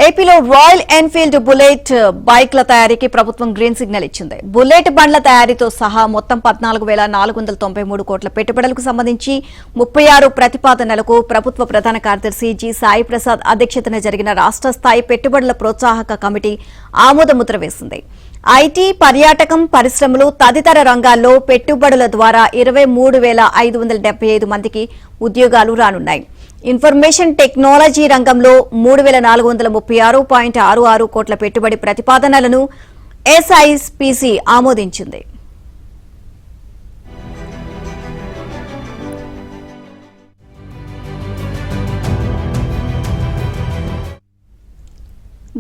ఏపీలో royal Enfield bullet బైక్ల తయారీకి ప్రభుత్వం గ్రీన్ సిగ్నల్ ఇచ్చింది. బుల్లెట్ బండ్ల తయారీతో సహా మొత్తం 14,493 కోట్ల పెట్టుబడులకు సంబంధించి 36 ప్రతిపాదనలకు ప్రభుత్వ ప్రధాన కార్యదర్శి జి సాయి ప్రసాద్ అధ్యక్షతన జరిగిన రాష్ట్ర స్థాయి పెట్టుబడుల ప్రోత్సాహక కమిటీ ఆమోదముద్ర వేసింది. ఐటీ, పర్యాటకం, పరిశ్రమలు తదితర రంగాల్లో పెట్టుబడుల ద్వారా 23,575 మందికి ఉద్యోగాలు రానున్నాయి. ఇన్ఫర్మేషన్ టెక్నాలజీ రంగంలో 3,436.66 కోట్ల పెట్టుబడి ప్రతిపాదనలను ఎస్ఐపిసి ఆమోదించింది.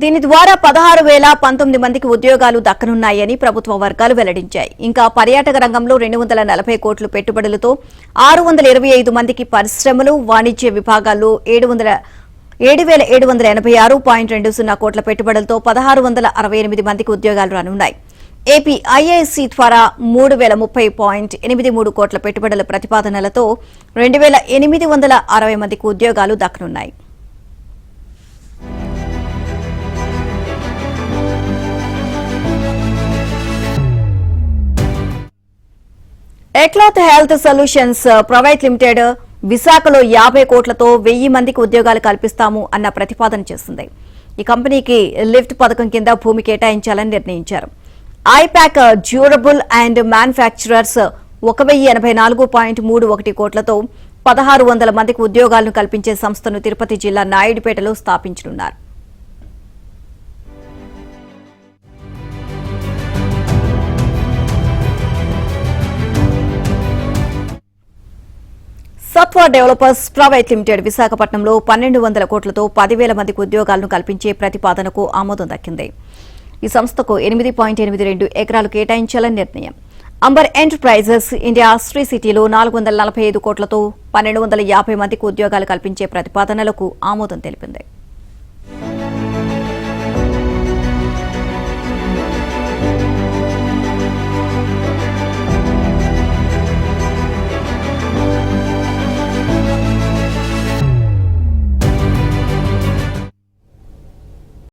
దీని ద్వారా 16,019 మందికి ఉద్యోగాలు దక్కనున్నాయని ప్రభుత్వ వర్గాలు వెల్లడించాయి. ఇంకా పర్యాటక రంగంలో 240 కోట్ల పెట్టుబడులతో 625 మందికి, పరిశ్రమలు, వాణిజ్య విభాగాల్లో 7,786.20 కోట్ల పెట్టుబడులతో 1,668 మందికి ఉద్యోగాలు రానున్నాయి. ఏపీ ఐఐసి ద్వారా 3,030.83 కోట్ల పెట్టుబడుల ప్రతిపాదనలతో 2,860 మందికి ఉద్యోగాలు దక్కనున్నాయి. ఎక్లాత్ హెల్త్ సొల్యూషన్స్ ప్రైవేట్ లిమిటెడ్ విశాఖలో 50 కోట్లతో 1000 మందికి ఉద్యోగాలు కల్పిస్తాము అన్న ప్రతిపాదన చేసింది. ఈ కంపెనీకి లిఫ్ట్ పథకం కింద భూమి కేటాయించాలని నిర్ణయించారు. ఐపాక్ డ్యూరబుల్ అండ్ మ్యానుఫ్యాక్చరర్స్ 1,084.31 కోట్లతో 1,600 మందికి ఉద్యోగాలను కల్పించే సంస్థను తిరుపతి జిల్లా నాయుడుపేటలో స్థాపించనున్నారు. సత్వా డెవలపర్స్ ప్రైవేట్ లిమిటెడ్ విశాఖపట్నంలో 1,200 కోట్లతో 10,000 మందికి ఉద్యోగాలను కల్పించే ప్రతిపాదనకు ఆమోదం దక్కింది. ఈ సంస్థకు 8.82 ఎకరాలు కేటాయించాలని నిర్ణయం. అంబర్ ఎంటర్ప్రైజెస్ ఇండియా శ్రీ సిటీలో 445 కోట్లతో 1,250 మందికి ఉద్యోగాలు కల్పించే ప్రతిపాదనలకు ఆమోదం తెలిపింది.